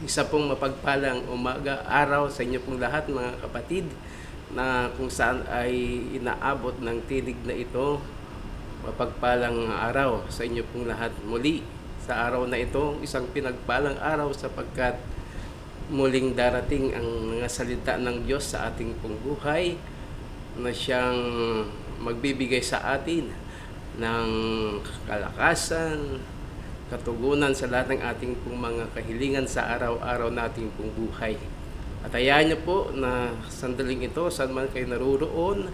Isa pong mapagpalang umaga, araw sa inyo pong lahat mga kapatid, na kung saan ay inaabot ng tinig na ito. Mapagpalang araw sa inyo pong lahat muli. Sa araw na ito, isang pinagpalang araw sapagkat muling darating ang mga salita ng Diyos sa ating pong buhay na siyang magbibigay sa atin ng kalakasan, katugunan sa lahat ng ating pong mga kahilingan sa araw-araw nating pong buhay. At hayaan niyo po na sandaling ito, saan man kayo naruroon,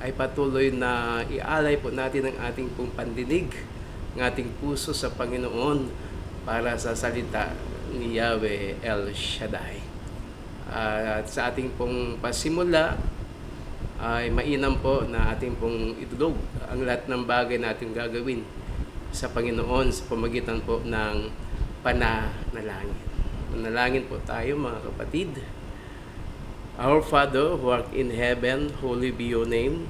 ay patuloy na ialay po natin ang ating pong pandinig, ng ating puso sa Panginoon para sa salita ni Yahweh El Shaddai. At sa ating pong pasimula, ay mainam po na ating pong itulog ang lahat ng bagay na ating gagawin sa Panginoon sa pamagitan po ng pananalangin. Manalangin po tayo mga kapatid. Our Father who art in heaven, holy be your name.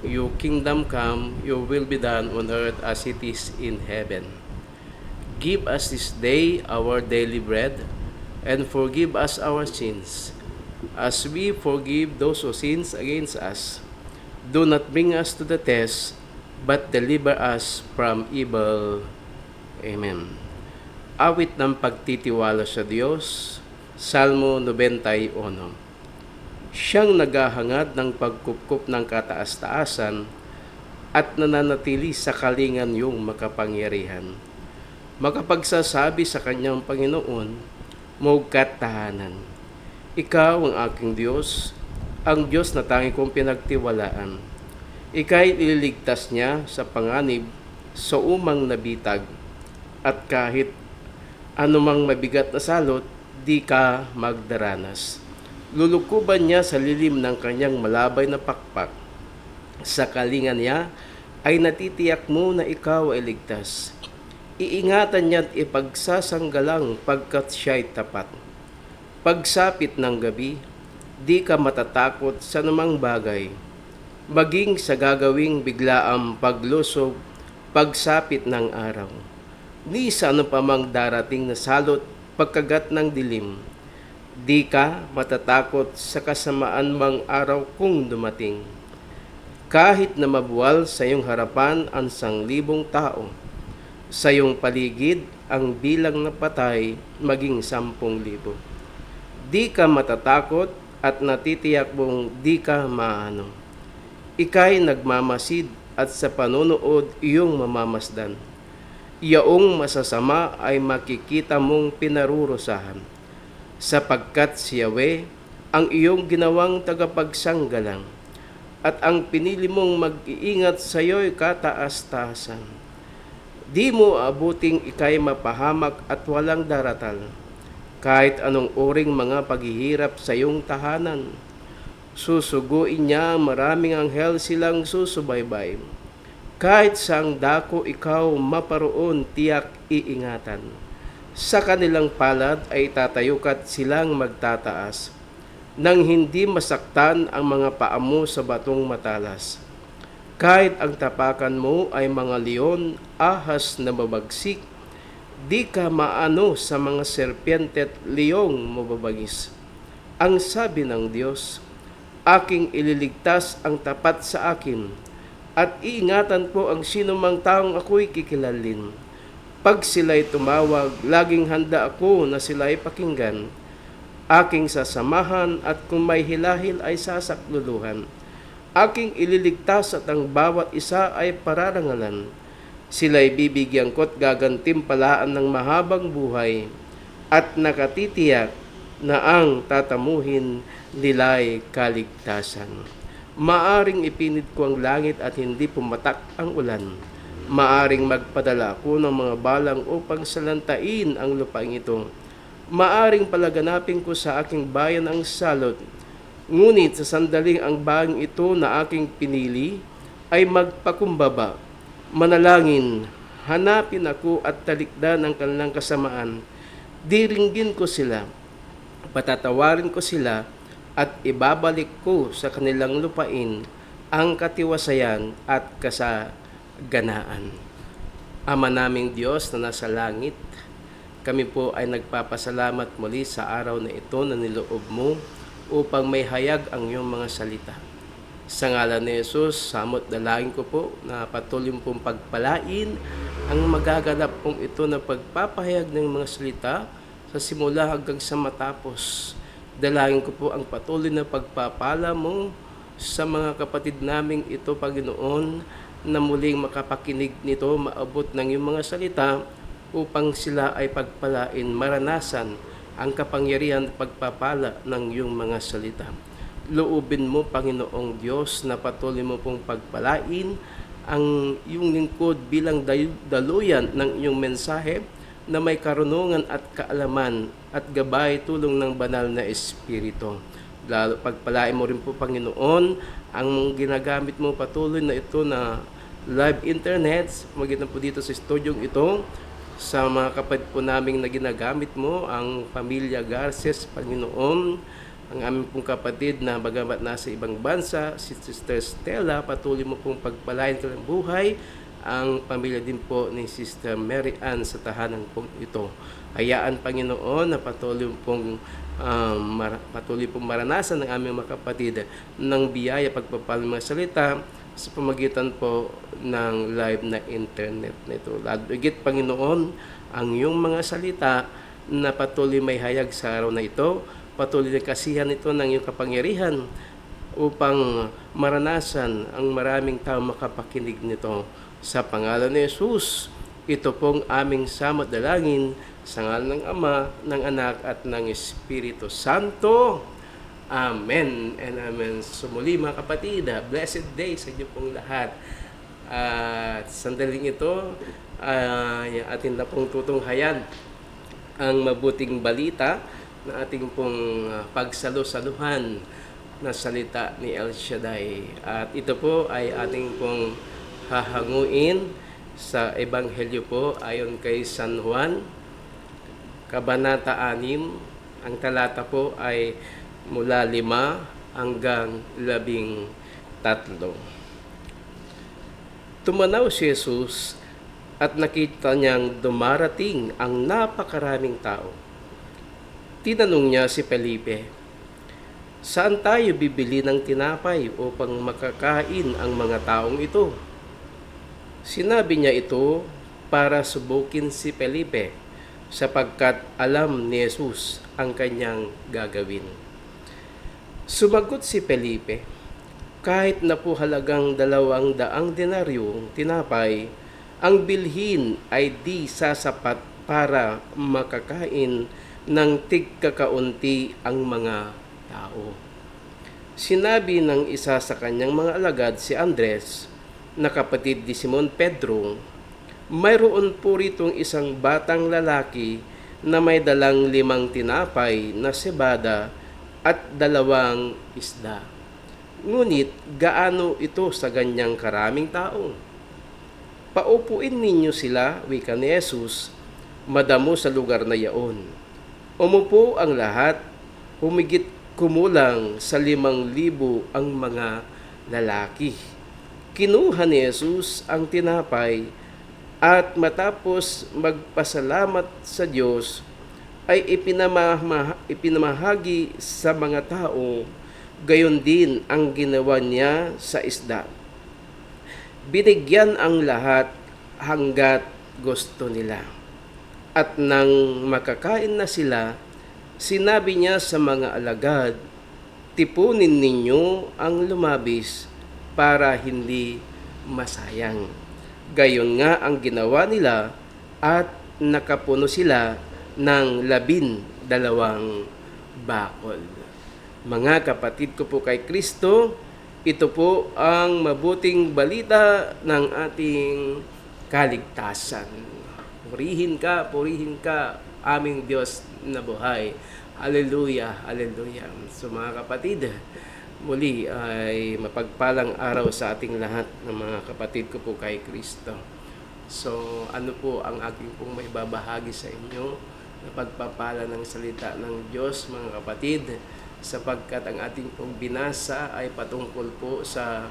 Your kingdom come, your will be done on earth as it is in heaven. Give us this day our daily bread, and forgive us our sins, as we forgive those who sins against us. Do not bring us to the test, but deliver us from evil. Amen. Awit ng pagtitiwala sa Diyos, Salmo 91. Siyang naghahangad ng pagkupkup ng kataas-taasan at nananatili sa kalingan yung makapangyarihan. Makapagsasabi sa kanyang Panginoon, Mugkat tahanan. Ikaw ang aking Diyos, ang Diyos na tangi kong pinagtiwalaan. Ika'y ililigtas niya sa panganib, sa umang nabitag, at kahit anumang mabigat na salot, di ka magdaranas. Lulukuban niya sa lilim ng kanyang malabay na pakpak. Sa kalingan niya ay natitiyak mo na ikaw ay ligtas. Iingatan niya at ipagsasanggalang pagkat siya'y tapat. Pagsapit ng gabi, di ka matatakot sa namang bagay. Maging sa gagawing biglaang paglusog, pagsapit ng araw. Ni sa ano pa mang darating na salot, pagkagat ng dilim. Di ka matatakot sa kasamaan mang araw kung dumating. Kahit na mabuwal sa iyong harapan ang 1,000 tao, sa iyong paligid ang bilang na patay maging 10,000. Di ka matatakot at natitiyak mong di ka maano. Ika'y nagmamasid at sa panonood iyong mamamasdan. Yaong masasama ay makikita mong pinarurusahan, sapagkat si Yahweh ang iyong ginawang tagapagsanggalang at ang pinili mong mag-iingat sa iyo'y kataas-taasan. Di mo abuting ika'y mapahamak at walang daratal, kahit anong uring mga paghihirap sa iyong tahanan. Susuguin niya maraming anghel silang susubaybay. Kahit saang dako ikaw maparoon tiyak iingatan. Sa kanilang palad ay tatayukat silang magtataas, nang hindi masaktan ang mga paa mo sa batong matalas. Kahit ang tapakan mo ay mga leon, ahas na mabagsik, di ka maano sa mga serpiente at leong mababagis. Ang sabi ng Diyos, aking ililigtas ang tapat sa akin, at iingatan ko ang sinumang taong ako'y kikilalin. Pag sila'y tumawag, laging handa ako na sila'y pakinggan. Aking sasamahan at kung may hilahil ay sasakluluhan. Aking ililigtas at ang bawat isa ay pararangalan. Sila'y bibigyan ko't gagantimpalaan ng mahabang buhay at nakatitiyak na ang tatamuhin nila'y kaligtasan. Maaring ipinit ko ang langit at hindi pumatak ang ulan. Maaring magpadala ako ng mga balang upang salantain ang lupaing ito. Maaring palaganapin ko sa aking bayan ang salot. Ngunit sa sandaling ang bayang ito na aking pinili ay magpakumbaba. Manalangin, hanapin ako at talikdan ang kanilang kasamaan. Diringgin ko sila, patatawarin ko sila at ibabalik ko sa kanilang lupain ang katiwasayan at kasaganaan. Ama naming Diyos na nasa langit, kami po ay nagpapasalamat muli sa araw na ito na niloob mo upang may hayag ang iyong mga salita. Sa ngalan ni Jesus, samot dalangin ko po na patuloy pong pagpalain ang magaganap pong ito na pagpapahayag ng mga salita sa simula hanggang sa matapos. Dalangin ko po ang patuloy na pagpapala mo sa mga kapatid naming ito, Panginoon, na muling makapakinig nito, maabot ng iyong mga salita upang sila ay pagpalain, maranasan ang kapangyarihan at pagpapala ng iyong mga salita. Loobin mo, Panginoong Diyos, na patuloy mo pong pagpalain ang iyong lingkod bilang daluyan ng iyong mensahe na may karunungan at kaalaman at gabay tulong ng banal na Espiritu. Lalo pagpalain mo rin po, Panginoon, ang ginagamit mo patuloy na ito na live internet, magitan po dito sa studyong ito, sa mga kapatid po namin na ginagamit mo, ang pamilya Garces, Panginoon, ang aming pong kapatid na bagamat nasa ibang bansa, si Sister Stella, patuloy mo pong pagpalain ka ng buhay, ang pamilya din po ni Sister Mary Ann sa tahanan pong ito. Hayaan, Panginoon, na patuloy pong maranasan ng aming mga kapatid ng biyaya pagpapal mga salita sa pamagitan po ng live na internet na ito. Higit, Panginoon, ang iyong mga salita na patuloy may hayag sa araw na ito, patuloy na kasihan ito ng iyong kapangyarihan upang maranasan ang maraming tao makapakinig nito. Sa pangalan ni Jesus, ito pong aming samot dalangin sa ngalan ng Ama, ng Anak at ng Espiritu Santo. Amen and amen. So muli mga kapatid, blessed day sa inyo pong lahat. At sandaling ito, atin na pong tutunghayan ang mabuting balita na ating pong pagsalo-saluhan na salita ni El Shaddai. At ito po ay ating pong hahanguin sa Ebanghelyo po ayon kay San Juan, Kabanata 6, ang talata po ay mula 5 hanggang 13. Tumanaw si Jesus at nakita niyang dumarating ang napakaraming tao. Tinanong niya si Felipe, "Saan tayo bibili ng tinapay upang makakain ang mga taong ito?" Sinabi niya ito para subukin si Felipe, sapagkat alam ni Jesus ang kanyang gagawin. Sumagot si Felipe, "Kahit na po halagang 200 denaryong tinapay, ang bilhin ay di sasapat para makakain ng tigkakaunti ang mga tao." Sinabi ng isa sa kanyang mga alagad, si Andres, na kapatid ni Simon Pedro, "Mayroon po ritong isang batang lalaki na may dalang 5 tinapay na sebada at 2 isda. Ngunit gaano ito sa ganyang karaming tao? Paupuin ninyo sila," wika ni Jesus, "madamo sa lugar na yaon." Umupo ang lahat, humigit kumulang sa 5,000 ang mga lalaki. Kinuha ni Jesus ang tinapay at matapos magpasalamat sa Diyos ay ipinamahagi sa mga tao. Gayon din ang ginawa niya sa isda. Binigyan ang lahat hanggat gusto nila. At nang makakain na sila, sinabi niya sa mga alagad, "Tipunin ninyo ang lumabis para hindi masayang." Gayon nga ang ginawa nila at nakapuno sila ng 12 bakol. Mga kapatid ko po kay Kristo, ito po ang mabuting balita ng ating kaligtasan. Purihin ka, aming Diyos na buhay. Hallelujah, hallelujah. So mga kapatid, muli ay mapagpalang araw sa ating lahat ng mga kapatid ko po kay Kristo. So ano po ang aking pong may babahagi sa inyo na pagpapala ng salita ng Diyos, mga kapatid, sapagkat ang ating pong binasa ay patungkol po sa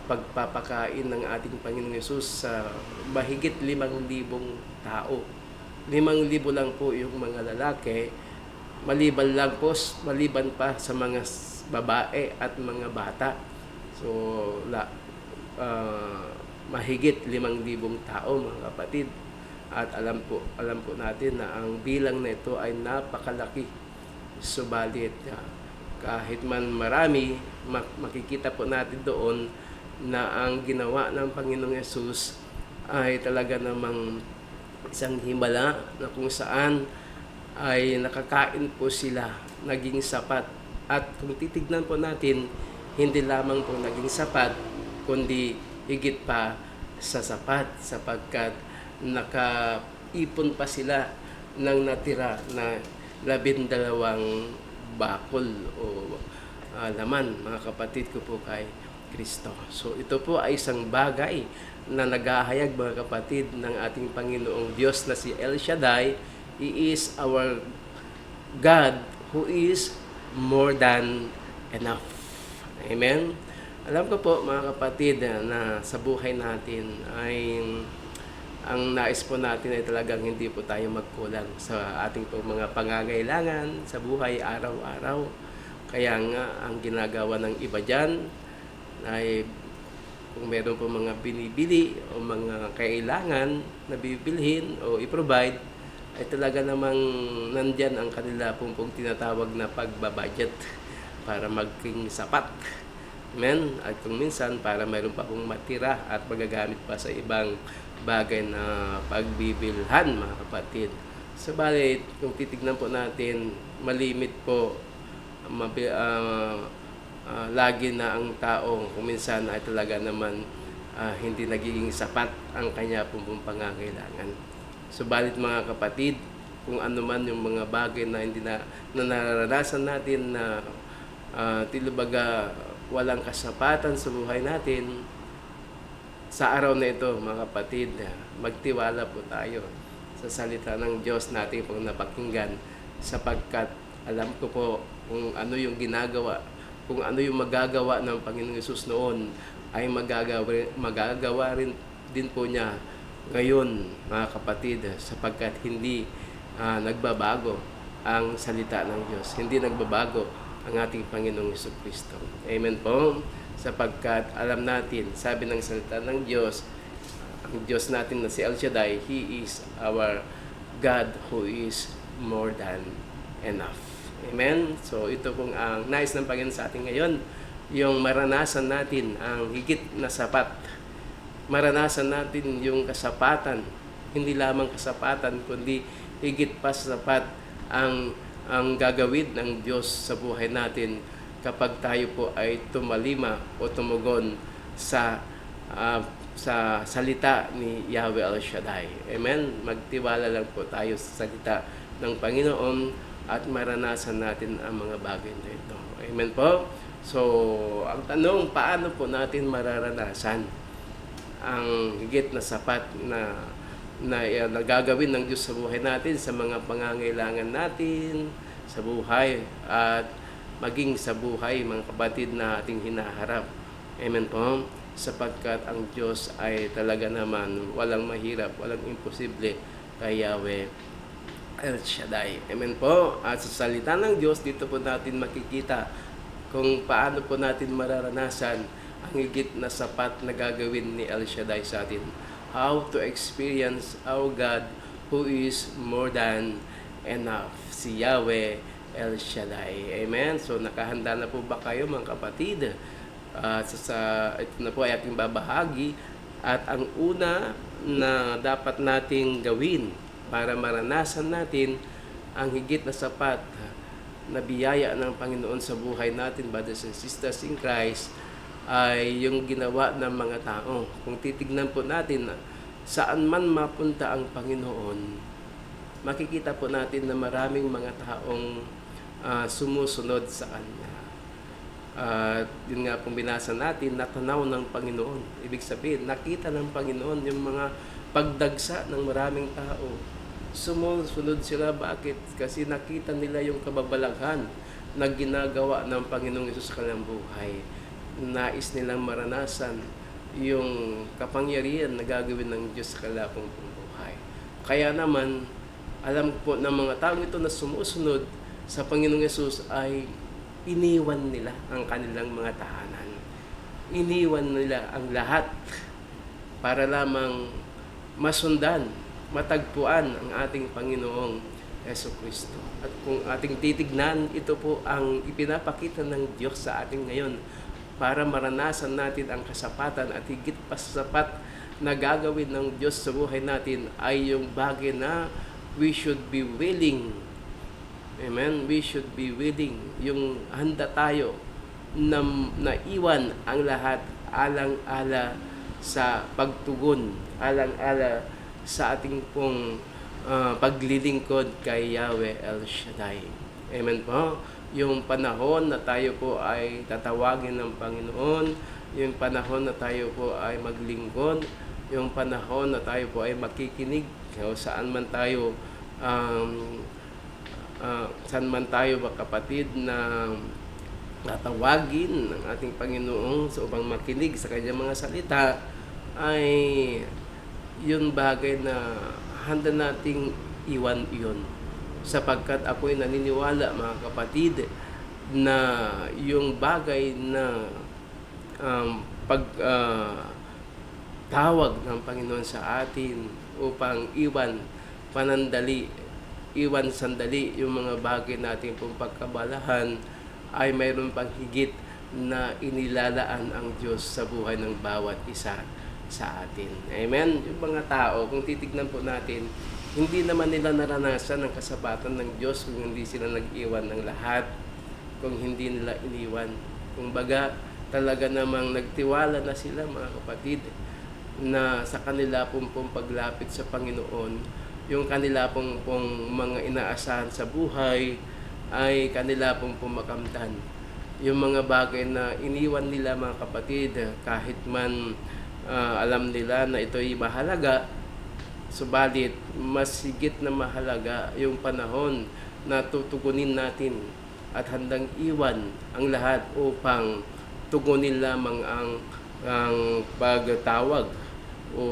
pagpapakain ng ating Panginoong Hesus sa mahigit 5,000 tao. 5,000 lang po yung mga lalaki, maliban pa sa mga babae at mga bata. So, ah, mahigit 5,000 tao, mga kapatid. At alam po natin na ang bilang na ito ay napakalaki. Subalit, kahit man marami, makikita po natin doon na ang ginawa ng Panginoong Yesus ay talaga namang isang himala na kung saan ay nakakain po sila, naging sapat. At kung titignan po natin, hindi lamang po naging sapat, kundi higit pa sa sapat, sapagkat nakaipon pa sila ng natira na 12 bakol o laman, mga kapatid ko po kay Kristo. So ito po ay isang bagay na naghahayag, mga kapatid, ng ating Panginoong Diyos na si El Shaddai. He is our God who is more than enough. Amen? Alam ko po, mga kapatid, na sa buhay natin ay ang nais po natin ay talagang hindi po tayo magkulang sa ating po mga pangangailangan sa buhay araw-araw. Kaya nga, ang ginagawa ng iba dyan ay kung meron po mga binibili o mga kailangan na bibilhin o i-provide, ay talaga namang nandyan ang kanila pong tinatawag na pagbabudget para maging sapat. Amen? At kung minsan, para mayroon pa pong matira at magagamit pa sa ibang bagay na pagbibilhan, mga kapatid. Subalit, kung titignan po natin, malimit po, lagi na ang tao, kung minsan ay talaga naman hindi nagiging sapat ang kanya pong pangangailangan. Subalit, mga kapatid, kung ano man yung mga bagay na hindi na nararanasan natin na tilubaga walang kasapatan sa buhay natin, sa araw na ito, mga kapatid, magtiwala po tayo sa salita ng Diyos natin pong napakinggan, sapagkat alam ko po kung ano yung ginagawa, kung ano yung magagawa ng Panginoong Yesus noon, ay magagawa rin din po niya ngayon, mga kapatid, sapagkat hindi nagbabago ang salita ng Diyos. Hindi nagbabago ang ating Panginoong Jesucristo. Amen po. Sapagkat alam natin, sabi ng salita ng Diyos, ang Diyos natin na si El Shaddai, He is our God who is more than enough. Amen? So ito pong ang nais ng Panginoon sa atin ngayon, yung maranasan natin ang higit na sapat. Maranasan natin yung kasapatan, hindi lamang kasapatan, kundi higit pa sa sapat ang gagawin ng Diyos sa buhay natin kapag tayo po ay tumalima o tumugon sa salita ni Yahweh El Shaddai. Amen? Magtiwala lang po tayo sa salita ng Panginoon at maranasan natin ang mga bagay na ito. Amen po? So, ang tanong, paano po natin mararanasan ang higit na sapat na nagagawin ng Diyos sa buhay natin, sa mga pangangailangan natin sa buhay at maging sa buhay, mga kapatid, na ating hinaharap. Amen po? Sapagkat ang Diyos ay talaga naman walang mahirap, walang imposible kay Yahweh El Shaddai. Amen po? At sa salita ng Diyos, dito po natin makikita kung paano po natin mararanasan ang higit na sapat na gagawin ni El Shaddai sa atin. How to experience our God who is more than enough. Si Yahweh El Shaddai. Amen? So nakahanda na po ba kayo, mga kapatid? Ito na po ay ating babahagi. At ang una na dapat nating gawin para maranasan natin ang higit na sapat na biyaya ng Panginoon sa buhay natin, brothers and sisters in Christ, ay yung ginawa ng mga tao. Kung titignan po natin saan man mapunta ang Panginoon, makikita po natin na maraming mga taong sumusunod sa Kanya. Yun nga pong binasa natin, natanaw ng Panginoon. Ibig sabihin, nakita ng Panginoon yung mga pagdagsa ng maraming tao. Sumusunod sila. Bakit? Kasi nakita nila yung kababalaghan na ginagawa ng Panginoong Hesus sa kanilang buhay. Nais nilang maranasan yung kapangyarihan na gagawin ng Diyos sa kanilang buhay. Kaya naman, Alam ko po ng mga taong ito na sumusunod sa Panginoong Yesus ay iniwan nila ang kanilang mga tahanan. Iniwan nila ang lahat para lamang masundan, matagpuan ang ating Panginoong Jesucristo. At kung ating titignan, ito po ang ipinapakita ng Diyos sa atin ngayon para maranasan natin ang kasapatan at higit pa sa sapat na gagawin ng Diyos sa buhay natin ay yung bagay na we should be willing. Amen? We should be willing. Yung handa tayo na naiwan ang lahat alang-ala sa pagtugon, alang-ala sa ating pong paglilingkod kay Yahweh El Shaddai. Amen po. Yung panahon na tayo po ay tatawagin ng Panginoon, yung panahon na tayo po ay maglingkod, yung panahon na tayo po ay makikinig o saan man tayo mga kapatid na tatawagin ng ating Panginoon sa upang makinig sa kanyang mga salita, ay yun bagay na handa nating iwan iyon. Sapagkat ako'y naniniwala, mga kapatid, na yung bagay na tawag ng Panginoon sa atin upang iwan sandali yung mga bagay natin pong pagkabalahan, ay mayroon pang higit na inilalaan ang Diyos sa buhay ng bawat isa sa atin. Amen? Yung mga tao, kung titignan po natin, hindi naman nila naranasan ang kasapatan ng Diyos kung hindi sila nag-iwan ng lahat, kung hindi nila iniwan. Kung baga, talaga namang nagtiwala na sila, mga kapatid, na sa kanila pong paglapit sa Panginoon, yung kanila pong mga inaasahan sa buhay, ay kanila pong makamtan. Yung mga bagay na iniwan nila, mga kapatid, kahit man alam nila na ito'y mahalaga, subalit mas higit na mahalaga yung panahon na tutugunin natin at handang iwan ang lahat upang tugunin lamang ang pagtawag o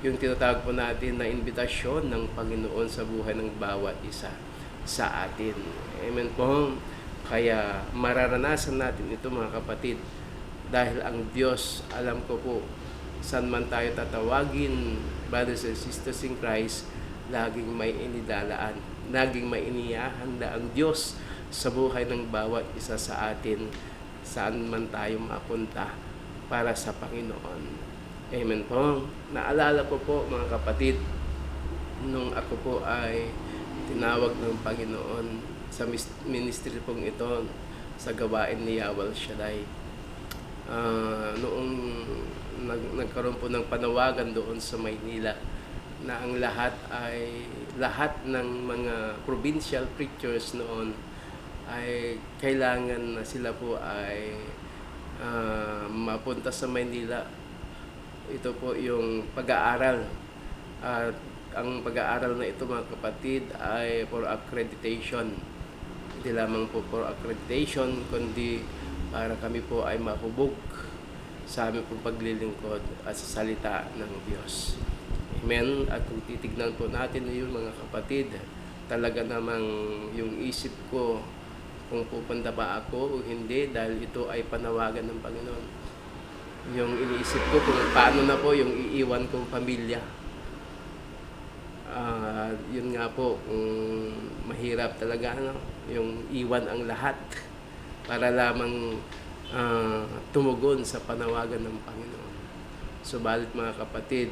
yung tinatawag po natin na imbitasyon ng Panginoon sa buhay ng bawat isa sa atin. Amen po. Kaya mararanasan natin ito, mga kapatid, dahil ang Diyos, alam ko po, saan man tayo tatawagin, brothers and sisters in Christ, laging may inidalaan, laging may inihahanda ang Diyos sa buhay ng bawat isa sa atin, saan man tayo mapunta para sa Panginoon. Amen po. Naalala ko po, mga kapatid, nung ako po ay tinawag ng Panginoon sa ministry pong ito, sa gawain ni Yahweh El Shaddai. Noong nagkaroon po ng panawagan doon sa Maynila na ang lahat ng mga provincial preachers noon ay kailangan na sila po ay mapunta sa Maynila. Ito po yung pag-aaral. At ang pag-aaral na ito, mga kapatid, ay for accreditation. Hindi lamang po for accreditation, kundi para kami po ay mahubog sa aming pong paglilingkod at sa salita ng Diyos. Amen? At kung titignan po natin yun, mga kapatid, talaga namang yung isip ko kung pupunta ba ako o hindi, dahil ito ay panawagan ng Panginoon. Yung iniisip ko kung paano na po yung iiwan kong pamilya. Yun nga po, mahirap talaga, yung iwan ang lahat para lamang tumugon sa panawagan ng Panginoon. Subalit, mga kapatid,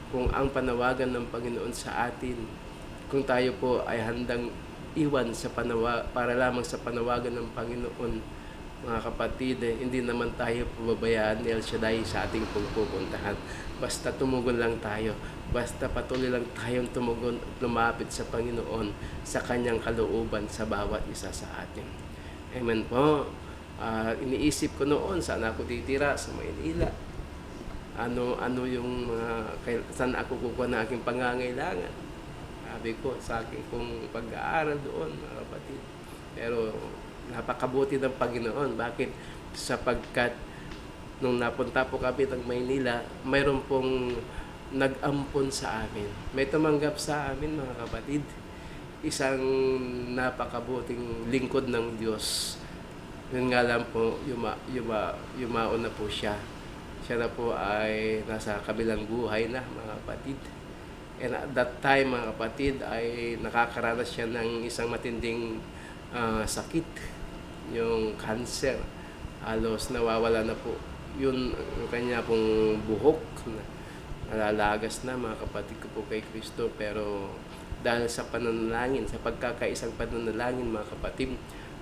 kung ang panawagan ng Panginoon sa atin, kung tayo po ay handang iwan para lamang sa panawagan ng Panginoon, mga kapatid, hindi naman tayo pababayaan ni El Shaddai sa ating pupuntahan. Basta tumugon lang tayo. Basta patuloy lang tayong tumugon at lumapit sa Panginoon sa kanyang kalooban sa bawat isa sa atin. Amen po. Iniisip ko noon, saan ako titira sa Maynila? Ano yung saan ako kukuha ng aking pangangailangan? Sabi ko, sa aking kung pag-aaral doon, mga kapatid. Pero napakabuti ng Panginoon. Bakit? Sapagkat nung napunta po kami ng Maynila, mayroon pong nag-ampon sa amin. May tumanggap sa amin, mga kapatid. Isang napakabuting lingkod ng Diyos. Yun nga lang po, yumaon na po siya. Siya na po ay nasa kabilang buhay na, mga kapatid. And at that time, mga kapatid, ay nakakaranas siya ng isang matinding sakit, yung cancer. Halos nawawala na po yun, yung kanya pong buhok. Nalalagas na, mga kapatid ko po kay Kristo. Pero dahil sa pananalangin, sa pagkakaisang pananalangin, mga kapatid,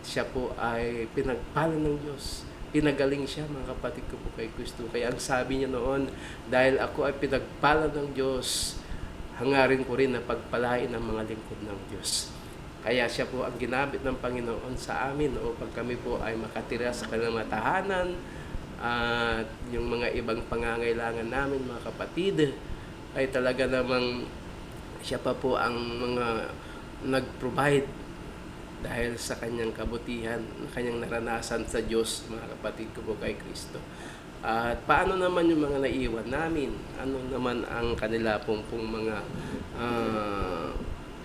siya po ay pinagpala ng Diyos. Pinagaling siya, mga kapatid ko po kay Kristo. Kaya ang sabi niya noon, dahil ako ay pinagpala ng Diyos, hangarin ko rin na pagpalain ang mga lingkod ng Diyos. Kaya siya po ang ginamit ng Panginoon sa amin upang kami po ay makatira sa kanilang tahanan at yung mga ibang pangangailangan namin, mga kapatid, ay talaga namang siya pa po ang mga nag-provide dahil sa kanyang kabutihan, kanyang naranasan sa Diyos, mga kapatid ko po kay Kristo. At paano naman yung mga naiwan namin? Ano naman ang kanila pong mga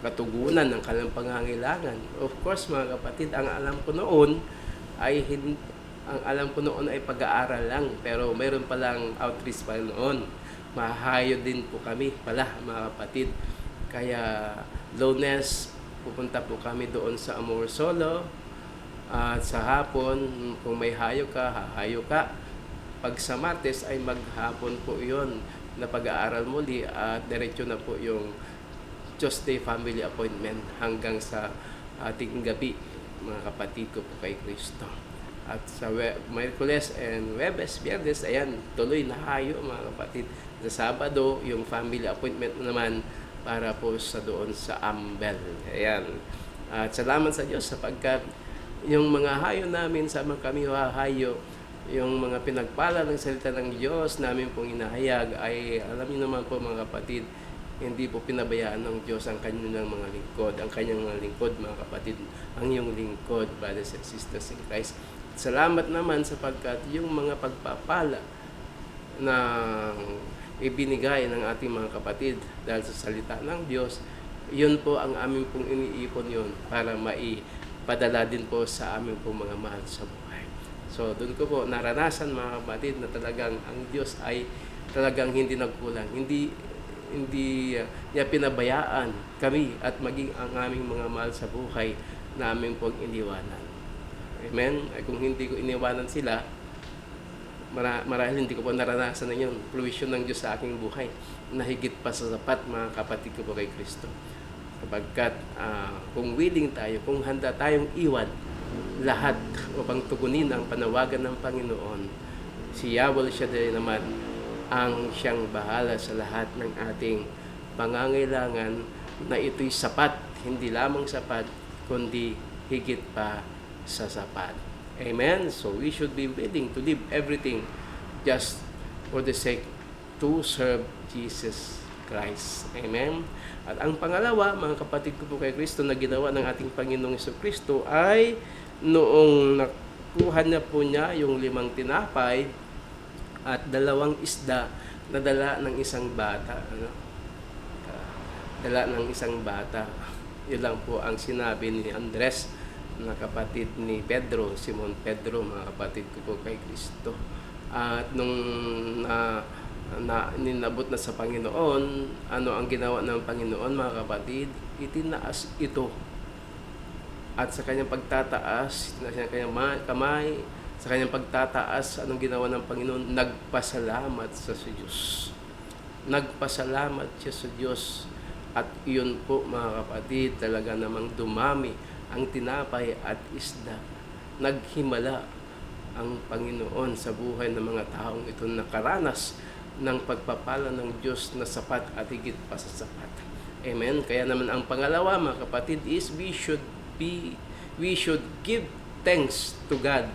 katugunan ng kanilang pangangailangan? Of course, mga kapatid, ang alam ko noon ay pag-aaral lang, pero mayroon palang outreach pa noon. Mahahayo din po kami pala, mga kapatid. Kaya Lunes, pupunta po kami doon sa Amor Solo. At sa hapon, kung may hayo ka, hahayo ka. Pag sa Martes ay maghapon po yon na pag-aaral muli at diretso na po yung Tuesday family appointment hanggang sa ating gabi, mga kapatid ko po kay Kristo. At sa Miyerkules and Webes, Biyernes, ayan, tuloy na hayo, mga kapatid. Sa Sabado, yung family appointment naman para po sa doon sa Ambel. Ayan. At salamat sa Diyos sapagkat yung mga hayo namin, sama kami hahayo, yung mga pinagpala ng salita ng Diyos namin pong inahayag ay, alam niyo naman po, mga kapatid, hindi po pinabayaan ng Diyos ang kanyang mga lingkod. Ang kanyang mga lingkod, mga kapatid, ang iyong lingkod, brothers and sisters in Christ. Salamat naman sapagkat yung mga pagpapala na ibinigay ng ating mga kapatid dahil sa salita ng Diyos, yun po ang aming pong iniipon yun para maipadala din po sa aming pong mga mahal sa buhay. So, doon ko po naranasan, mga kapatid, na talagang ang Diyos ay talagang hindi nagkulang. Hindi niya pinabayaan kami at maging ang aming mga mahal sa buhay na aming pong iniwanan. Amen? Ay kung hindi ko iniwanan sila, marahil hindi ko po naranasan na yun. Provision ng Diyos sa aking buhay na higit pa sa sapat, mga kapatid ko po kay Kristo. Sapagkat kung willing tayo, kung handa tayong iwan lahat upang tugunin ang panawagan ng Panginoon, si Yahweh Shaddai naman ang siyang bahala sa lahat ng ating pangangailangan, na ito'y sapat, hindi lamang sapat, kundi higit pa sa sapat. Amen? So we should be willing to leave everything just for the sake to serve Jesus Christ. Amen? At ang pangalawa, mga kapatid ko po kay Kristo, na ginawa ng ating Panginoong Jesucristo ay noong nakuha na po niya yung 5 tinapay at 2 isda na dala ng isang bata. Dala ng isang bata. Yun lang po ang sinabi ni Andres, na kapatid ni Pedro, Simon Pedro, mga kapatid ko po kay Kristo. At nung ninabot na sa Panginoon, ano ang ginawa ng Panginoon, mga kapatid? Itinaas ito. At sa kanyang pagtataas, sa kanyang kamay, sa kanyang pagtataas, anong ginawa ng Panginoon? Nagpasalamat sa Diyos. Nagpasalamat siya sa Diyos. At iyon po, mga kapatid, talaga namang dumami ang tinapay at isda. Naghimala ang Panginoon sa buhay ng mga taong ito, nakaranas ng pagpapala ng Diyos na sapat at higit pa sa sapat. Amen? Kaya naman ang pangalawa, mga kapatid, is we should give thanks to God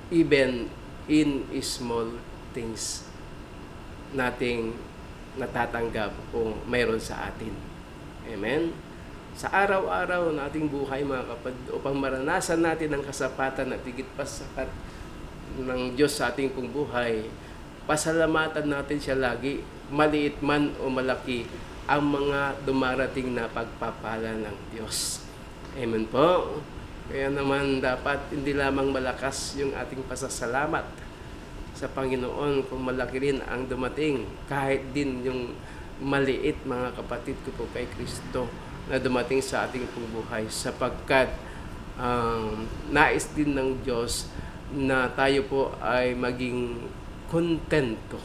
even in small things nating natatanggap o mayroon sa atin. Amen? Sa araw-araw nating buhay, mga kapatid, upang maranasan natin ang kasapatan at higit pa sapat ng Diyos sa ating pong buhay, pasalamatan natin siya lagi maliit man o malaki ang mga dumarating na pagpapala ng Diyos. Amen po. Kaya naman dapat hindi lamang malakas yung ating pasasalamat sa Panginoon kung malaki rin ang dumating, kahit din yung maliit, mga kapatid ko po kay Kristo, na dumating sa ating pong buhay, sapagkat nais din ng Diyos na tayo po ay maging kontento,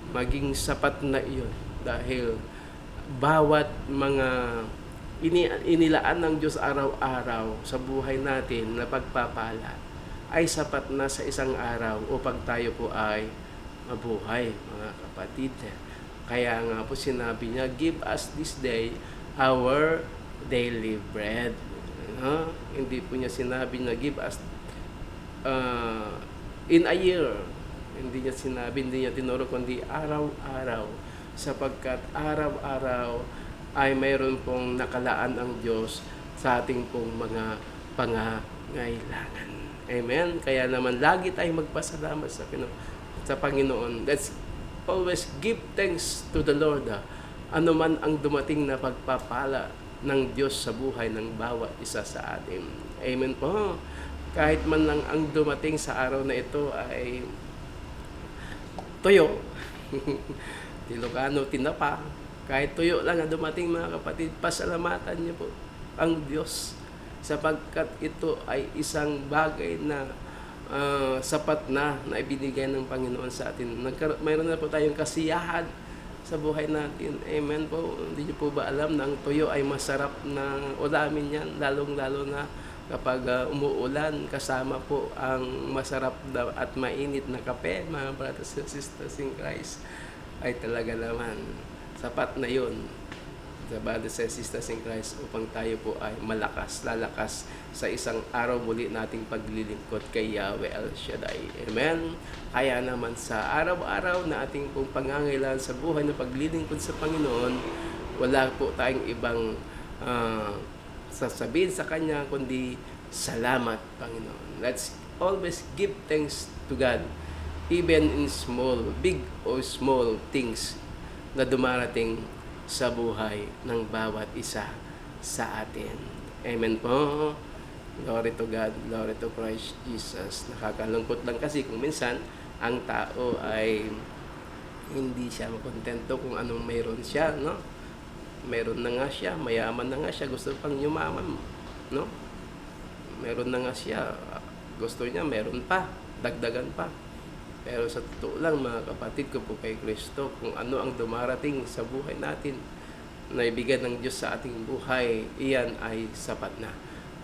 maging sapat na iyon, dahil bawat mga inilaan ng Diyos araw-araw sa buhay natin na pagpapala ay sapat na sa isang araw upang tayo po ay mabuhay, mga kapatid. Kaya nga po sinabi niya, give us this day our daily bread. Hindi po niya sinabi na give us in a year. Hindi niya sinabi, hindi niya tinuro, kundi araw-araw. Sapagkat araw-araw ay mayroon pong nakalaan ang Diyos sa ating pong mga pangangailangan. Amen? Kaya naman lagi tayong magpasalamat sa Panginoon. Let's always give thanks to the Lord. Ano man ang dumating na pagpapala ng Diyos sa buhay ng bawat isa sa atin. Amen po. Kahit man lang ang dumating sa araw na ito ay tuyo. Ilocano, tinapa. Kahit tuyo lang ang dumating, mga kapatid, pasalamatan niyo po ang Diyos, sapagkat ito ay isang bagay na sapat na ibinigay ng Panginoon sa atin. Mayroon na po tayong kasiyahan sa buhay natin. Amen po. Hindi niyo po ba alam na ang tuyo ay masarap na ulamin yan, lalong-lalo na kapag umuulan, kasama po ang masarap at mainit na kape, mga brothers and sisters in Christ, ay talaga naman sapat na yun sa brothers and sisters in Christ upang tayo po ay lalakas sa isang araw muli nating paglilingkod kay Yahweh El Shaddai. Amen? Kaya naman sa araw-araw na ating pong pangangailangan sa buhay na paglilingkod sa Panginoon, wala po tayong ibang sasabihin sa Kanya kundi salamat, Panginoon. Let's always give thanks to God, even in big or small things na dumarating sa buhay ng bawat isa sa atin. Amen po. Glory to God, glory to Christ Jesus. Nakakalungkot lang kasi kung minsan ang tao ay hindi siya makontento kung anong mayroon siya, no? Meron na nga siya, mayaman na nga siya, gusto pang yumaman, no? Meron na nga siya, gusto niya meron pa, dagdagan pa. Pero sa totoo lang, mga kapatid ko po kay Kristo, kung ano ang dumarating sa buhay natin na ibigay ng Diyos sa ating buhay, iyan ay sapat na.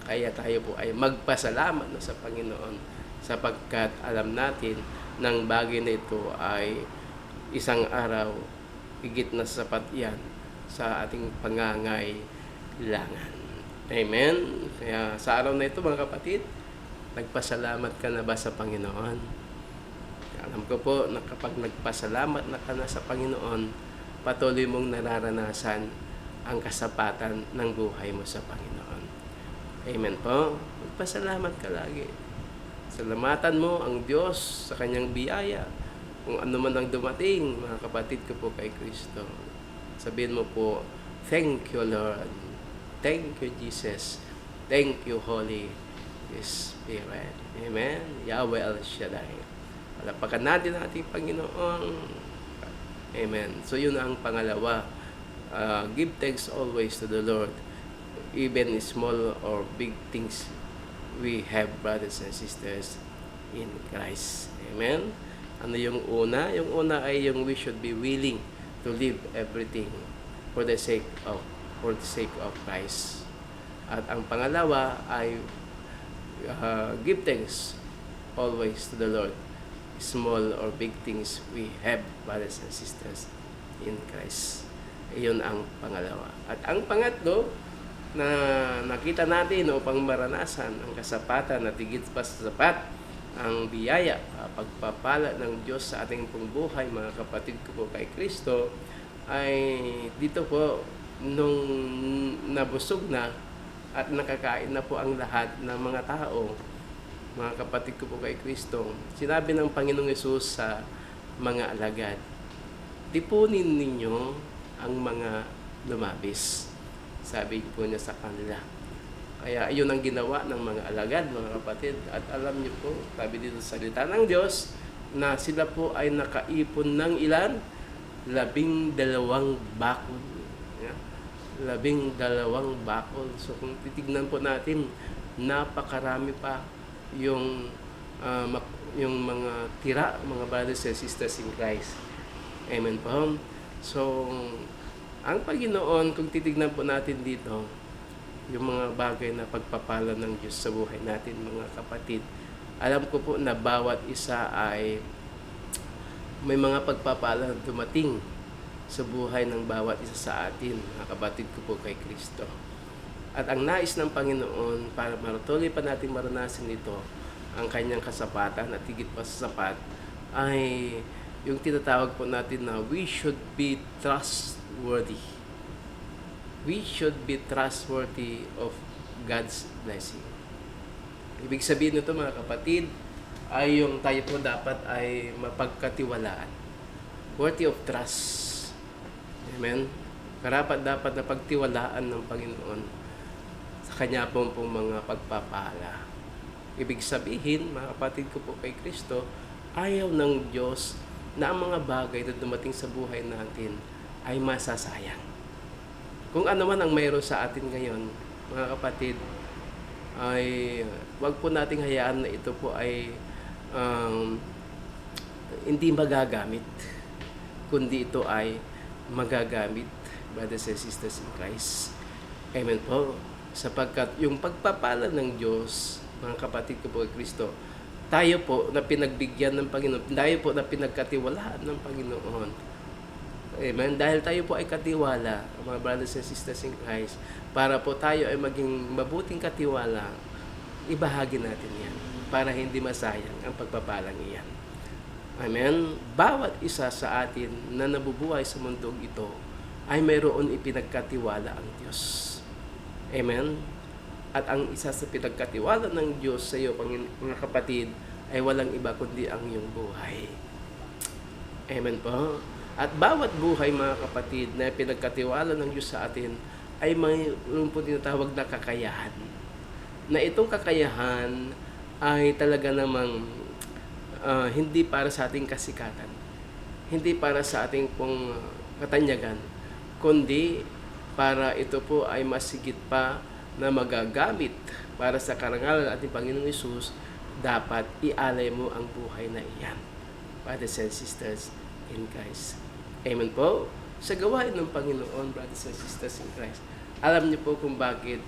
Kaya tayo po ay magpasalamat na sa Panginoon, sapagkat alam natin ng bagay na ito ay isang araw, higit na sapat yan sa ating pangangailangan. Amen? Kaya sa araw na ito, mga kapatid, nagpasalamat ka na ba sa Panginoon? Alam ko po na kapag nagpasalamat na ka na sa Panginoon, patuloy mong nararanasan ang kasapatan ng buhay mo sa Panginoon. Amen po? Magpasalamat ka lagi. Salamatan mo ang Diyos sa Kanyang biyaya. Kung ano man ang dumating, mga kapatid ko po kay Kristo, sabihin mo po, thank you, Lord. Thank you, Jesus. Thank you, Holy Spirit. Amen? Yahweh El Shaddai. Palapakan natin ang ating Panginoon. Amen. So yun ang pangalawa. Give thanks always to the Lord, even small or big things we have, brothers and sisters in Christ. Amen. Ano yung una? Yung una ay yung we should be willing to leave everything for the sake of Christ. At ang pangalawa ay give thanks always to the Lord, small or big things we have, brothers and sisters in Christ. Iyon ang pangalawa. At ang pangatlo na nakita natin upang maranasan ang kasapatan at higit pa sa sapat ang biyaya, pagpapala ng Diyos sa ating pong buhay, mga kapatid ko po kay Kristo, ay dito po nung nabusog na at nakakain na po ang lahat ng mga tao, mga kapatid ko po kay Kristo, sinabi ng Panginoong Hesus sa mga alagad, tipunin ninyo ang mga lumabis. Sabi po niya sa kanila. Kaya yun ang ginawa ng mga alagad, mga kapatid. At alam niyo po, sabi dito sa salita ng Diyos, na sila po ay nakaipon ng ilan? 12 bakul. Yeah. 12 bakul. So kung titignan po natin, napakarami pa yung mga tira, mga brothers and sisters in Christ. Amen po. So, ang Panginoon, kung titignan po natin dito, yung mga bagay na pagpapala ng Diyos sa buhay natin, mga kapatid, alam ko po na bawat isa ay may mga pagpapala na dumating sa buhay ng bawat isa sa atin, mga kapatid ko po kay Kristo. At ang nais ng Panginoon para matuloy pa natin maranasan ito, ang kanyang kasapatan at higit pa sa sapat, ay yung tinatawag po natin na we should be trustworthy. We should be trustworthy of God's blessing. Ibig sabihin nito, mga kapatid, ay yung tayo po dapat ay mapagkatiwalaan. Worthy of trust. Amen? Karapat dapat na pagtiwalaan ng Panginoon sa Kanya pong mga pagpapala. Ibig sabihin, mga kapatid ko po kay Kristo, ayaw ng Diyos na ang mga bagay na dumating sa buhay natin ay masasayang. Kung ano man ang mayroon sa atin ngayon, mga kapatid, ay wag po nating hayaan na ito po ay hindi magagamit, kundi ito ay magagamit, brothers and sisters in Christ. Amen po. Sapagkat yung pagpapala ng Diyos, mga kapatid ko po kay Kristo, tayo po na pinagbigyan ng Panginoon, tayo po na pinagkatiwalaan ng Panginoon. Amen. Dahil tayo po ay katiwala, mga brothers and sisters in Christ, para po tayo ay maging mabuting katiwala, ibahagi natin yan para hindi masayang ang pagpapalang iyan. Amen. Bawat isa sa atin na nabubuhay sa mundong ito ay mayroon ipinagkatiwala ang Diyos. Amen. At ang isa sa pinagkatiwala ng Diyos sa iyo, mga kapatid, ay walang iba kundi ang iyong buhay. Amen po. At bawat buhay, mga kapatid, na pinagkatiwala ng Diyos sa atin ay mayroon po tinatawag na kakayahan. Na itong kakayahan ay talaga namang hindi para sa ating kasikatan, hindi para sa ating pong katanyagan, kundi para ito po ay masigit pa na magagamit para sa karangalan ng ating Panginoong Hesus. Dapat ialay mo ang buhay na iyan, brothers and sisters in Christ. Amen po. Sa gawain ng Panginoon, brothers and sisters in Christ, alam niyo po kung bakit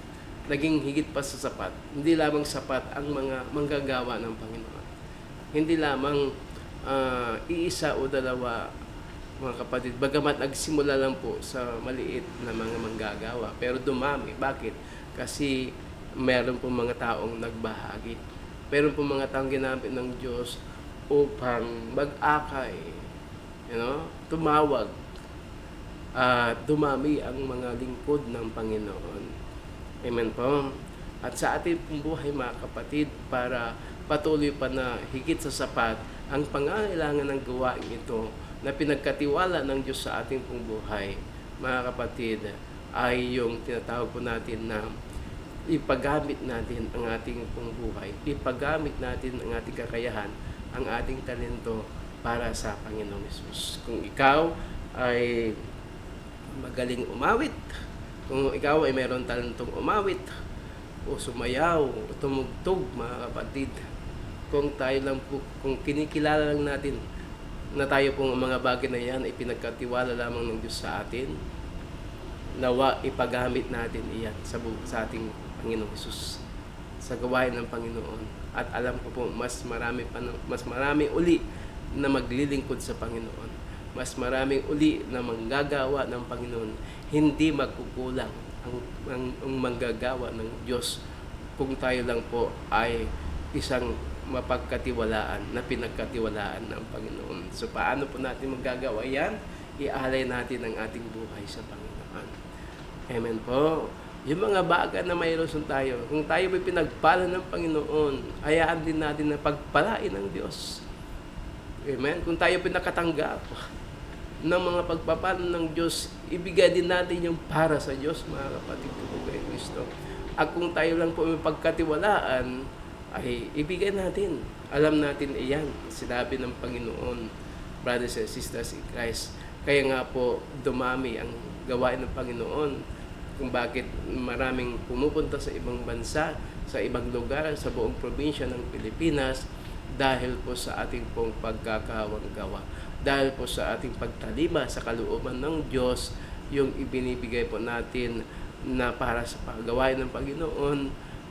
naging higit pa sa sapat. Hindi lamang sapat ang mga manggagawa ng Panginoon. Hindi lamang iisa o dalawa, mga kapatid. Bagamat nagsimula lang po sa maliit na mga manggagawa, pero dumami. Bakit? Kasi meron po mga taong nagbahagi. Meron po mga taong ginamit ng Diyos upang mag-akay, tumawag, dumami ang mga lingkod ng Panginoon. Amen po. At sa ating pong buhay, mga kapatid, para patuloy pa na higit sa sapat ang pangangailangan ng gawain ito na pinagkatiwala ng Diyos sa ating pong buhay, mga kapatid, ay yung tinatawag po natin na ipagamit natin ang ating pong buhay, ipagamit natin ang ating kakayahan, ang ating talento para sa Panginoong Hesus. Kung ikaw ay magaling umawit, kung ikaw ay mayroon talentong umawit, o sumayaw, o tumugtog, mga kapatid, kung tayo lang po, kung kinikilala lang natin na tayo pong mga bagay na yan ay pinagkatiwala lamang ng Diyos sa atin, nawa ipagamit natin iyan sa ating Panginoong Hesus, sa gawain ng Panginoon. At alam ko po, mas marami uli na maglilingkod sa Panginoon. Mas maraming uli na manggagawa ng Panginoon. Hindi magkukulang ang manggagawa ng Diyos kung tayo lang po ay isang mapagkatiwalaan na pinagkatiwalaan ng Panginoon. So paano po natin magagawa yan? Ialay natin ang ating buhay sa Panginoon. Amen po. Yung mga bagay na mayroon tayo, kung tayo ay pinagpala ng Panginoon, hayaan din natin na pagpalain ng Diyos. Amen? Kung tayo pinakatanggap, ng mga pagpapala ng Diyos, ibigay din natin yung para sa Diyos, mga kapatid ko kay Kristo. At kung tayo lang po may pagkatiwalaan, ay ibigay natin. Alam natin iyan, sinabi ng Panginoon, brothers and sisters in Christ. Kaya nga po, dumami ang gawain ng Panginoon kung bakit maraming pumupunta sa ibang bansa, sa ibang lugar, sa buong probinsya ng Pilipinas, dahil po sa ating pong pagkakawang gawa. Dahil po sa ating pagtalima sa kalooban ng Diyos, yung ibinibigay po natin na para sa paggawain ng Panginoon,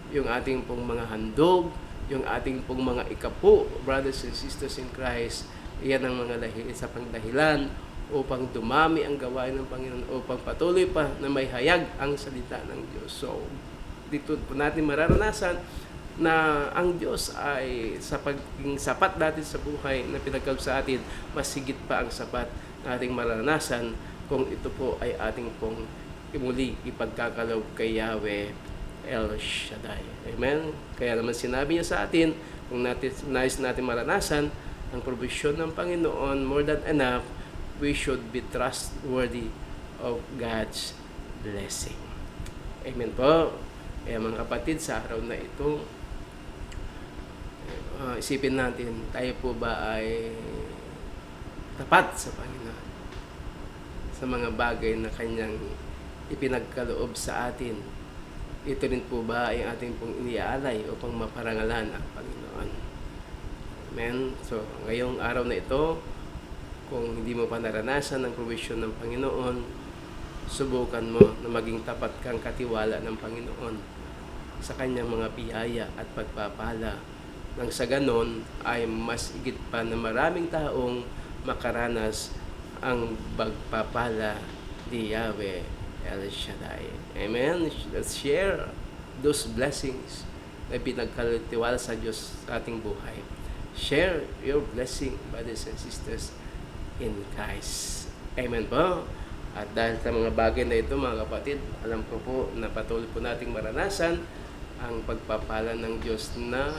yung ating pong mga handog, yung ating pong mga ikapu, brothers and sisters in Christ, iyan ang mga isa pang dahilan upang dumami ang gawain ng Panginoon, upang patuloy pa na may hayag ang salita ng Diyos. So, dito po natin mararanasan na ang Diyos ay sa pagiging sapat natin sa buhay na pinagkaloob sa atin, mas higit pa ang sapat na ating mararanasan kung ito po ay ating pong muli ipagkakaloob kay Yahweh El Shaddai. Amen? Kaya naman sinabi niya sa atin, kung nais natin maranasan ang provision ng Panginoon more than enough, we should be trustworthy of God's blessing. Amen po. Kaya mga kapatid, sa araw na ito, isipin natin, tayo po ba ay tapat sa Panginoon sa mga bagay na Kanyang ipinagkaloob sa atin? Ito rin po ba ay ating pong iniaalay upang maparangalan ang Panginoon? Amen? So, ngayong araw na ito, kung hindi mo pa naranasan ang provision ng Panginoon, subukan mo na maging tapat kang katiwala ng Panginoon sa Kanyang mga biyaya at pagpapala. Nang sa ganon ay mas higit pa na maraming taong makaranas ang pagpapala ni Yahweh El Shaddai. Amen? Let's share those blessings na pinagkalitiwala sa Diyos sa ating buhay. Share your blessing, brothers and sisters in Christ. Amen po? At dahil sa mga bagay na ito, mga kapatid, alam ko po na patuloy po nating maranasan ang pagpapala ng Diyos na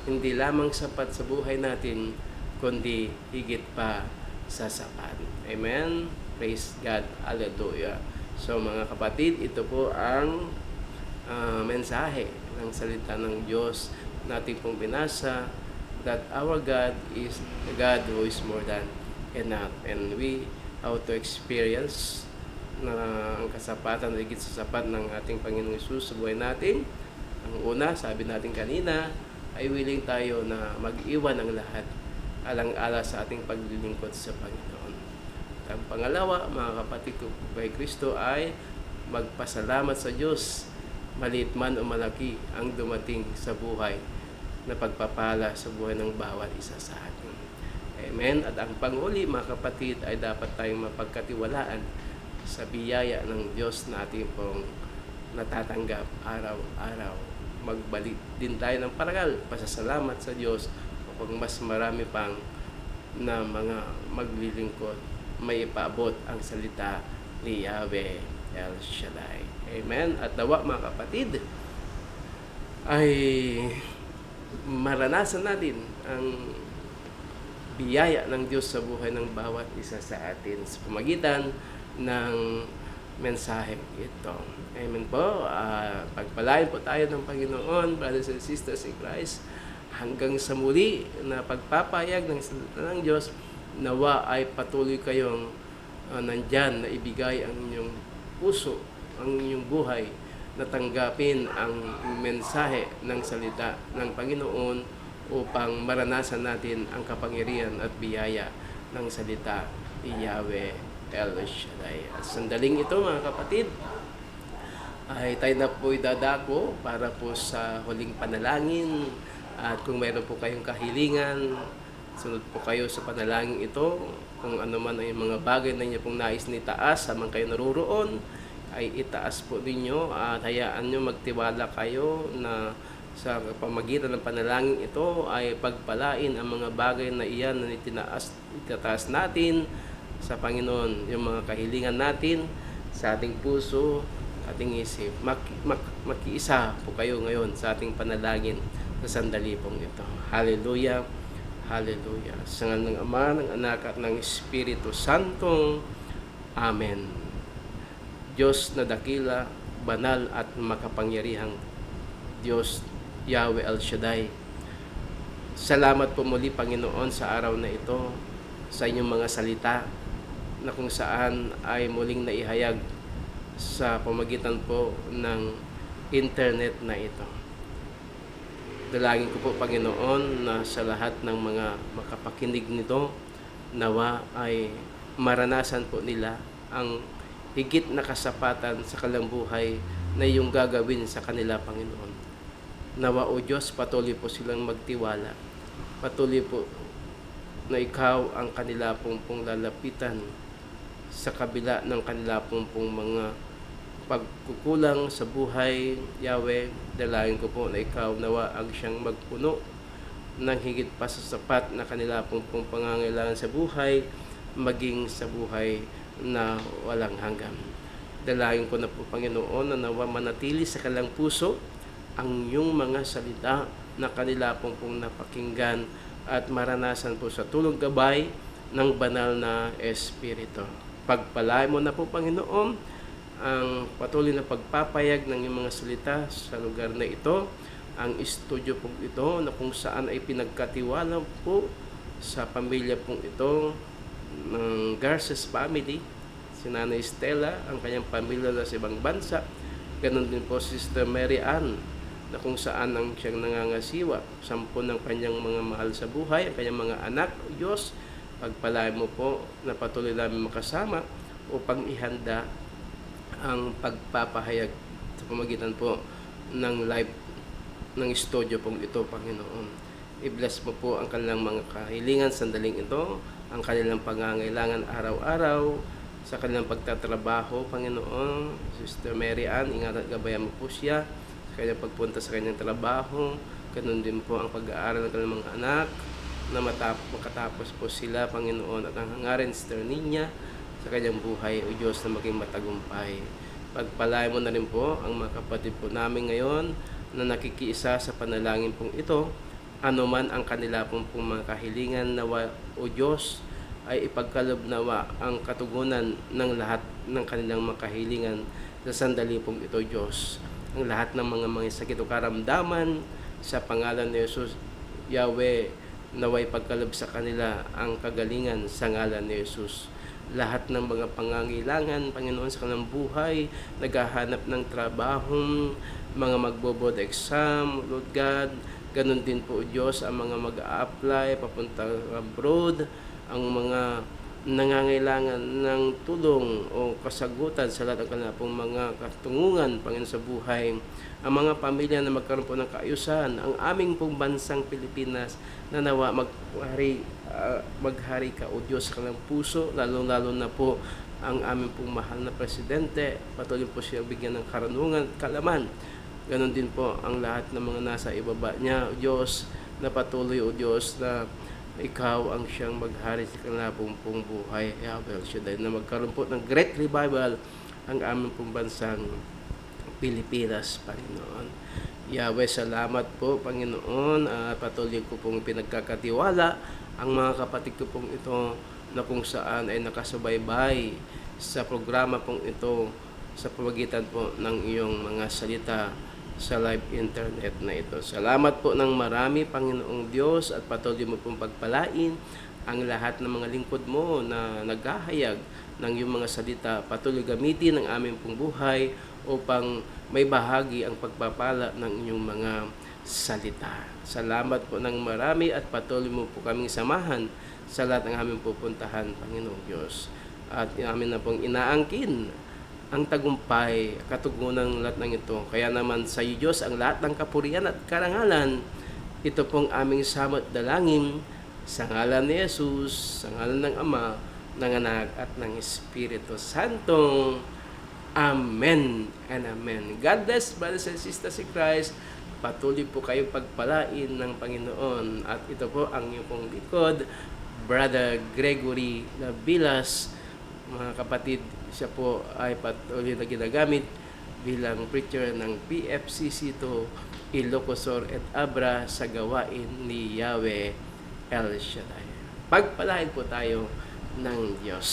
hindi lamang sapat sa buhay natin, kundi higit pa sa sapat. Amen? Praise God. Hallelujah. So mga kapatid, ito po ang mensahe ng salita ng Diyos natin pong binasa, that our God is a God who is more than enough. And we have to experience na ang kasapatan, higit sa sapat ng ating Panginoong Hesus sa buhay natin. Ang una, sabi natin kanina, ay willing tayo na mag-iwan ng lahat alang-ala sa ating paglilingkod sa Panginoon. At ang pangalawa, mga kapatid ko kay Kristo, ay magpasalamat sa Diyos, maliit man o malaki ang dumating sa buhay na pagpapala sa buhay ng bawat isa sa atin. Amen? At ang panguli, mga kapatid, ay dapat tayong mapagkatiwalaan sa biyaya ng Diyos na ating pong natatanggap araw-araw. Magbalik din tayo ng parangal, pasasalamat sa Diyos upang mas marami pang na mga maglilingkod, may ipaabot ang salita ni Yahweh El Shaddai. Amen? At nawa, mga kapatid, ay maranasan natin ang biyaya ng Diyos sa buhay ng bawat isa sa atin sa pamagitan ng mensahe ito. Amen po. Pagpalain po tayo ng Panginoon, brothers and sisters in Christ, hanggang sa muli na pagpapayag ng salita ng Diyos, nawa ay patuloy kayong nandyan na ibigay ang inyong puso, ang inyong buhay, na tanggapin ang mensahe ng salita ng Panginoon upang maranasan natin ang kapangyarihan at biyaya ng salita ni Yahweh El Shaddai. At sandaling ito, mga kapatid, ay tayo na po'y dadako para po sa huling panalangin. At kung mayroon po kayong kahilingan, sunod po kayo sa panalangin ito. Kung ano man ay mga bagay na inyo pong nais nitaas habang kayo naruroon, ay itaas po ninyo at hayaan nyo, magtiwala kayo na sa pamagitan ng panalangin ito ay pagpalain ang mga bagay na iyan na itataas natin sa Panginoon, yung mga kahilingan natin sa ating puso, ating isip. Makiisa po kayo ngayon sa ating panalangin sa sandali pong ito. Hallelujah, Hallelujah. Sa ngalan ng Ama, ng Anak, at ng Espiritu Santo. Amen. Diyos na dakila, banal at makapangyarihang Diyos, Yahweh El Shaddai. Salamat po muli, Panginoon, sa araw na ito, sa inyong mga salita na kung saan ay muling naihayag sa pamagitan po ng internet na ito. Dalangin ko po, Panginoon, na sa lahat ng mga makapakinig nito, nawa ay maranasan po nila ang higit na kasapatan sa kanilang buhay na iyong gagawin sa kanila, Panginoon. Nawa, O Diyos, patuloy po silang magtiwala. Patuloy po na Ikaw ang kanila pong lalapitan sa kabila ng kanila pong mga pagkukulang sa buhay. Yahweh, dalangin ko po na Ikaw nawa ang siyang magpuno ng higit pa sa sapat na kanila pong pangangailangan sa buhay, maging sa buhay na walang hanggan. Dalangin ko na po, Panginoon, na nawa manatili sa kanilang puso ang iyong mga salita na kanila pong napakinggan at maranasan po sa tulong gabay ng banal na Espiritu. Pagpalain mo na po, Panginoon, ang patuloy na pagpapayag ng iyong mga salita sa lugar na ito, ang studio pong ito na kung saan ay pinagkatiwala po sa pamilya pong ito ng Garces family, si Nanay Stella, ang kanyang pamilya na sa ibang bansa, ganun din po si Sister Mary Ann, na kung saan ang siyang nangangasiwa, 10 ng kanyang mga mahal sa buhay, ang kanyang mga anak. O Diyos, pagpalain mo po na patuloy namin makasama upang ihanda ang pagpapahayag sa pamagitan po ng live ng studio pong ito, Panginoon. I-bless mo po ang kanilang mga kahilingan sandaling ito, ang kanilang pangangailangan araw-araw, sa kanilang pagtatrabaho, Panginoon. Sister Mary Ann, ingat at gabayan mo po siya sa kanyang pagpunta sa kanyang trabaho. Ganun din po ang pag-aaral ng kanilang mga anak na makatapos po sila, Panginoon, at ang hangarin, Sister Ninya, sa kanyang buhay, O Diyos, na maging matagumpay. Pagpalain mo na rin po ang mga kapatid po namin ngayon na nakikiisa sa panalangin pong ito, anuman ang kanila pong mga kahilingan, nawa, O Diyos, ay ipagkalob nawa ang katugunan ng lahat ng kanilang mga kahilingan sa sandali pong ito, Diyos. Ang lahat ng mga sakit o karamdaman, sa pangalan ni Jesus, Yahweh, naway pagkalob sa kanila ang kagalingan sa ngalan ni Jesus. Lahat ng mga pangangailangan, Panginoon, sa kanilang buhay, naghahanap ng trabaho, mga magbo-board exam, Lord God, ganun din po, Diyos, ang mga mag-a-apply, papunta abroad, ang mga nangangailangan ng tulong o kasagutan sa lahat ng kanilang pong mga katungungan, Panginoon, sa buhay. Ang mga pamilya na magkaroon po ng kaayusan, ang aming pong bansang Pilipinas na nawa maghari ka, O Diyos, sa kanilang puso, lalo-lalo na po ang aming pong mahal na presidente. Patuloy po siya bigyan ng karunungan at kalaman. Ganon din po ang lahat ng mga nasa ibaba niya, O Diyos, na patuloy, O Diyos, na Ikaw ang siyang maghari sa kanilang pong buhay. Yahweh El Shaddai, na magkaroon po ng great revival ang aming pong bansang Pilipinas, Panginoon. Yahweh, salamat po, Panginoon. Patuloy ko pong pinagkakatiwala ang mga kapatid ko pong ito na kung saan ay nakasubaybay sa programa pong ito sa pamagitan po ng iyong mga salita sa live internet na ito. Salamat po ng marami, Panginoong Diyos, at patuloy mo pong pagpalain ang lahat ng mga lingkod mo na naghahayag ng iyong mga salita. Patuloy gamitin ang aming pong buhay upang may bahagi ang pagpapala ng inyong mga salita. Salamat po ng marami at patuloy mo po kaming samahan sa lahat ng aming pupuntahan, Panginoong Diyos. At amin na pong inaangkin ang tagumpay, katugunan ng lahat ng ito. Kaya naman sa iyo, Diyos, ang lahat ng kapurihan at karangalan. Ito pong aming samot dalangin sa ngalan ni Jesus, sa ngalan ng Ama, ng Anak, at ng Espiritu Santo. Amen and amen. God bless, brothers and sisters in Christ. Patuloy po kayong pagpalain ng Panginoon. At ito po ang iyong pong likod, Brother Gregory Labilas. Mga kapatid, siya po ay patuloy na ginagamit bilang preacher ng PFCC to Ilocosur at Abra sa gawain ni Yahweh El Shaddai. Pagpalain po tayo ng Diyos.